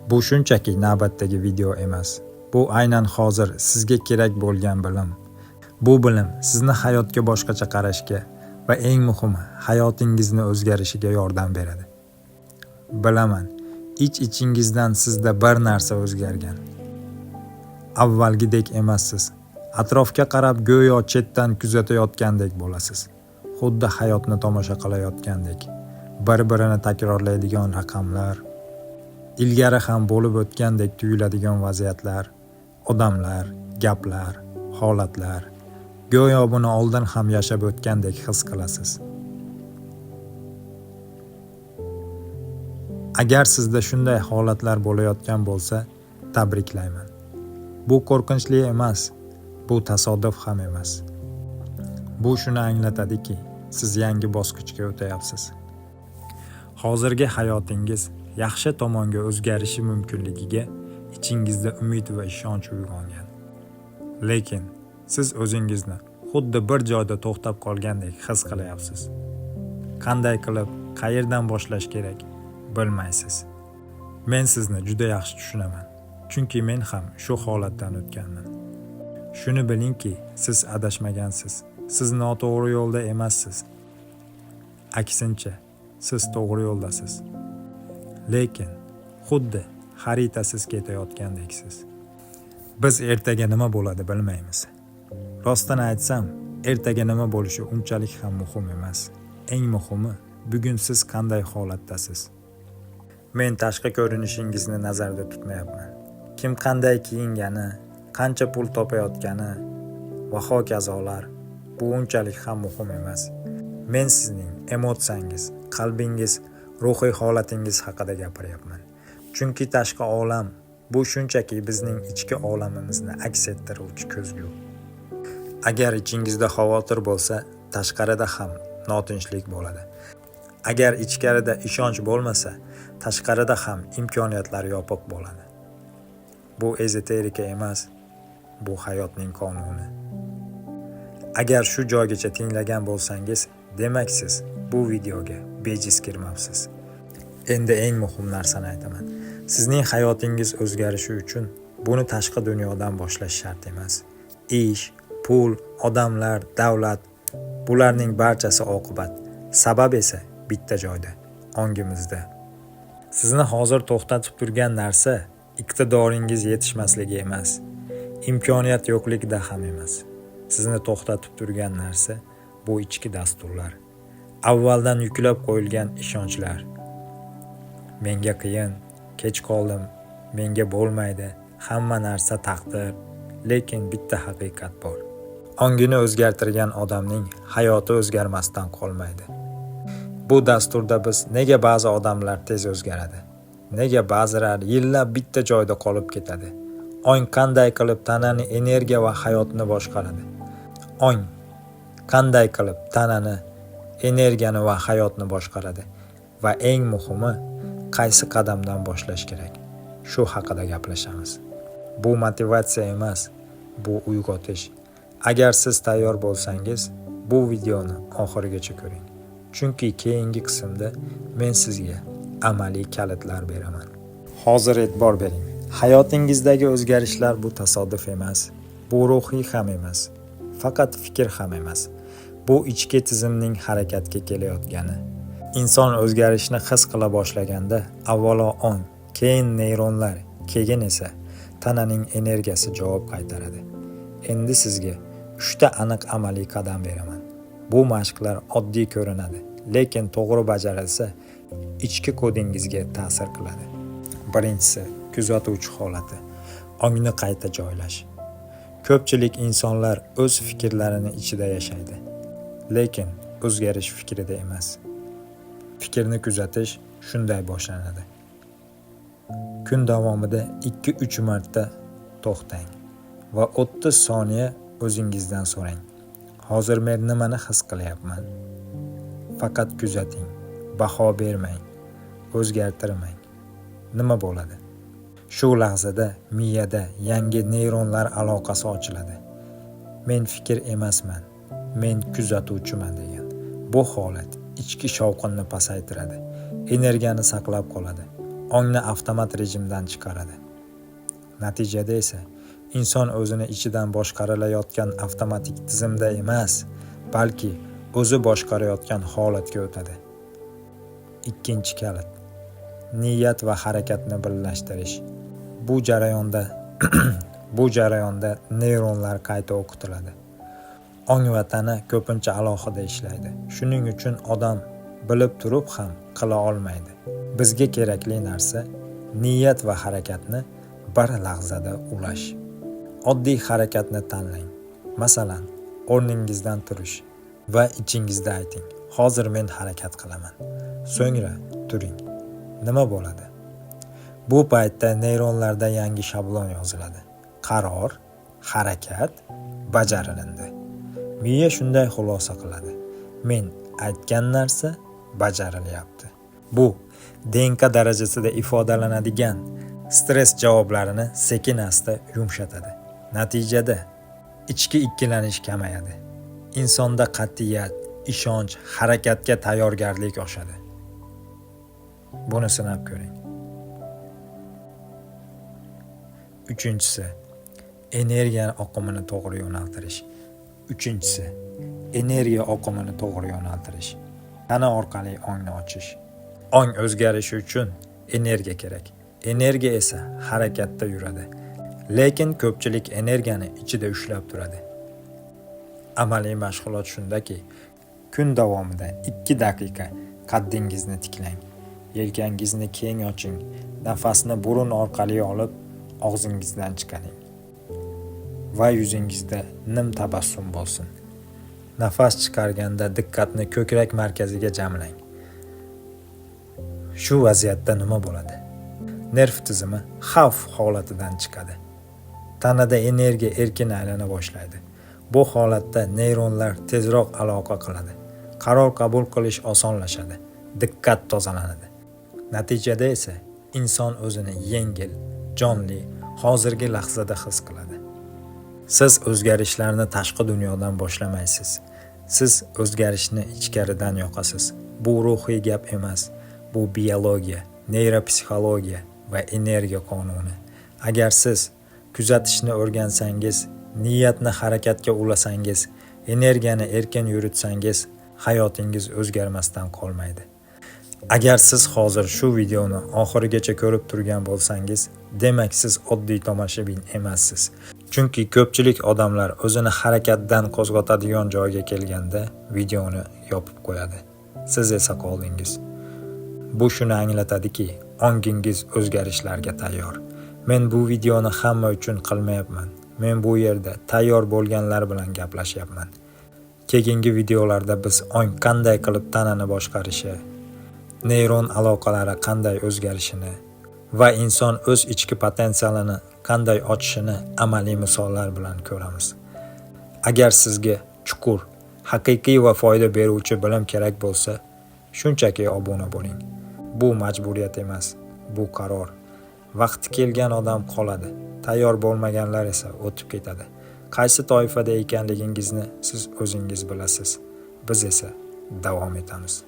Bu shunchaki navbatdagi video emas. Bu aynan hozir sizga kerak bo'lgan bilim. Bu bilim sizni hayotga boshqacha qarashga va eng muhimi, hayotingizni o'zgarishiga yordam beradi. Bilaman, ich-ichingizdan sizda bir narsa o'zgargan. Avvalgidek emassiz. Atrofga qarab go'yo chetdan kuzatayotgandek bo'lasiz. Xuddi hayotni tomosha qilayotgandek. Bir-birini takrorlaydigan raqamlar, ilgari ham bo'lib o'tgandek tuyuladigan vaziyatlar, odamlar, gaplar, holatlar. Go'yo buni oldin ham yashab o'tgandek his qilasiz. Agar sizda shunday holatlar bo'layotgan bo'lsa, tabriklayman. Bu qo'rqinchli emas, bu tasodif ham emas. Bu shuni anglatadiki, siz yangi bosqichga o'tayapsiz. Hozirgi hayotingiz yaxshi tomonga o'zgarishi mumkinligiga ichingizda umid va ishonch uyg'ongan. Lekin siz o'zingizni xuddi bir joyda to'xtab qolgandek his qilyapsiz. Qanday qilib, qayerdan boshlash kerak bilmaysiz. Men sizni juda yaxshi tushunaman, chunki men ham shu holatdan o'tganman. Shuni bilingki, siz adashmagansiz. Siz noto'g'ri yo'lda emassiz. Aksincha, siz to'g'ri yo'ldasiz. Lekin xuddi xaritasiz ketayotgandeksiz. Biz ertaga nima bo'ladi bilmaymiz. Rostini aytsam, ertaga nima bo'lishi unchalik ham muhim emas. Eng muhimi, bugun siz qanday holatdasiz. Men tashqi ko'rinishingizni nazarda tutmayapman. Kim qanday kiyingani, qancha pul topayotgani va hokazolar bu unchalik ham muhim emas. Men sizning emotsiyangiz, qalbingiz, ruhiy holatingiz haqida gapiryapman. Chunki tashqi olam bu shunchaki bizning ichki olamimizni aks ettiruvchi ko'zgu. Agar ichingizda xavotir bo'lsa, tashqarida ham notinchlik bo'ladi. Agar ichkarida ishonch bo'lmasa, tashqarida ham imkoniyatlar yopiq bo'ladi. Bu ezoterika emas, bu hayotning qonuni. Agar shu joygacha tinglagan bo'lsangiz, demak siz bu videoga bejiz kirmabsiz. Endi eng muhim narsani aytaman. Sizning hayotingiz o'zgarishi uchun buni tashqi dunyodan boshlash shart emas. Ish, pul, odamlar, davlat, bularning barchasi oqibat. Sabab esa bitta joyda, ongimizda. Sizni hozir to'xtatib turgan narsa iqtidoringiz yetishmasligi emas, imkoniyat yo'qligida ham emas. Sizni to'xtatib turgan narsa bu ichki dasturlar. Avvaldan yuklab qo'yilgan ishonchlar. Menga qiyin, kech qoldim, menga bo'lmaydi, hamma narsa taqdir. Lekin bitta haqiqat bor. Ongini o'zgartirgan odamning hayoti o'zgarmasdan qolmaydi. Bu dasturda biz nega ba'zi odamlar tez o'zgaradi? Nega ba'zilar yillab bitta joyda qolib ketadi? Ong qanday qilib tanani energiya va hayotni boshqaradi? Ong qanday qilib tanani, energiyani va hayotni boshqaradi? Va eng muhimi, qaysi qadamdan boshlash kerak? Shu haqida gaplashamiz. Bu motivatsiya emas, bu uyg'otish. Agar siz tayyor bo'lsangiz, bu videoni oxirigacha ko'ring. Chunki keyingi qismda men sizga amaliy kalitlar beraman. Hozir e'tibor bering. Hayotingizdagi o'zgarishlar bu tasodif emas, bu ruhiy ham emas, faqat fikr ham emas. Bu ichki tizimning harakatga kelayotgani. Inson o'zgarishni his qila boshlaganda avvalo ong, keyin neyronlar, keyin esa tananing energiyasi javob qaytaradi. Endi sizga 3 ta aniq amaliy qadam beraman. Bu mashqlar oddiy ko'rinadi, lekin to'g'ri bajarilsa ichki kodingizga ta'sir qiladi. Birinchisi, kuzatuvchi holati. Ongni qayta joylash. Ko'pchilik insonlar o'z fikrlarini ichida yashaydi, lekin o'zgarish fikrida emas. Fikrni kuzatish shunday boshlanadi. Kun davomida 2-3 marta to'xtang va 30 soniya o'zingizdan so'rang. Hozir men nimani his qilyapman? Faqat kuzating, baho bermang, o'zgartirmang. Nima bo'ladi? Shu lahzada miyada yangi neyronlar aloqasi ochiladi. Men fikr emasman, men kuzatuvchiman degan. Bu holat ichki shovqinni pasaytiradi, energiyani saqlab qoladi ongni avtomat rejimdan chiqaradi. Natijada esa inson o'zini ichidan boshqarilayotgan avtomatik tizimda emas, balki o'zi boshqarayotgan holatga o'tadi. Ikkinchi kalit: niyat va harakatni birlashtirish. Bu jarayonda neyronlar qayta o'qitiladi. Ong va tana ko'pincha alohida ishlaydi. Shuning uchun odam bilib turib ham qila olmaydi. Bizga kerakli narsa niyat va harakatni bir lahzada ulash. Oddiy harakatni tanlang. Masalan, o'rningizdan turish va ichingizda ayting: hozir men harakat qilaman. So'ngra turing. Nima bo'ladi? Bu paytda neyronlarda yangi shablon yoziladi. Qaror, harakat bajarildi. Miya shunday xulosa qiladi: men aytgan narsa bajarilyapti. Bu DNK darajasida ifodalanadigan stress javoblarini sekin-asta yumshatadi. Natijada ichki ikkilanish kamayadi. Insonda qat'iyat, ishonch, harakatga tayyorgarlik oshadi. Buni sinab ko'ring. Uchinchisi, energiya oqimini to'g'ri yo'naltirish. Tana orqali ongni ochish. Ong o'zgarishi uchun energiya kerak. Energiya esa harakatda yuradi. Lekin ko'pchilik energiyani ichida ushlab turadi. Amaliy mashg'ulot shundaki, kun davomida 2 daqiqa qaddingizni tiklang. Yelkangizni keng oching. Nafasni burun orqali olib, og'zingizdan chiqaring. Va yuzingizda nim tabassum bo'lsin. Nafas chiqarganda diqqatni ko'krak markaziga jamlang. Shu vaziyatda nima bo'ladi? Nerv tizimi xavf holatidan chiqadi. Tanada energiya erkin aylana boshlaydi. Bu holatda neyronlar tezroq aloqa qiladi. Qaror qabul qilish osonlashadi. Diqqat tozalanadi. Natijada esa inson o'zini yengil, jonli, hozirgi lahzada his qiladi. Siz o'zgarishlarni tashqi dunyodan boshlamaysiz. Siz o'zgarishni ichkaridan yoqasiz. Bu ruhiy gap emas. Bu biologiya, neyropsixologiya va energiya qonuni. Agar siz kuzatishni o'rgansangiz, niyatni harakatga ulasangiz, energiyani erkin yuritsangiz, hayotingiz o'zgarmasdan qolmaydi. Agar siz hozir shu videoni oxirigacha ko'rib turgan bo'lsangiz, demak siz oddiy tomoshabin emassiz. Chunki ko'pchilik odamlar o'zini harakatdan qo'zg'atadigan joyga kelganda videoni yopib qo'yadi. Siz esa qoldingiz. Bu shuni anglatadiki, ongingiz o'zgarishlarga tayyor. Men bu videoni hamma uchun qilmayapman. Men bu yerda tayyor bo'lganlar bilan gaplashyapman. Keyingi videolarda biz ong qanday qilib tanani boshqarishi, neyron aloqalari qanday o'zgarishini va inson o'z ichki potensialini qanday ochishini amaliy misollar bilan ko'ramiz. Agar sizga chuqur, haqiqiy va foyda beruvchi bilim kerak bo'lsa, shunchaki obuna bo'ling. Bu majburiyat emas, bu qaror. Vaqti kelgan odam qoladi, tayyor bo'lmaganlar esa o'tib ketadi. Qaysi toifada ekanligingizni siz o'zingiz bilasiz. Biz esa davom etamiz.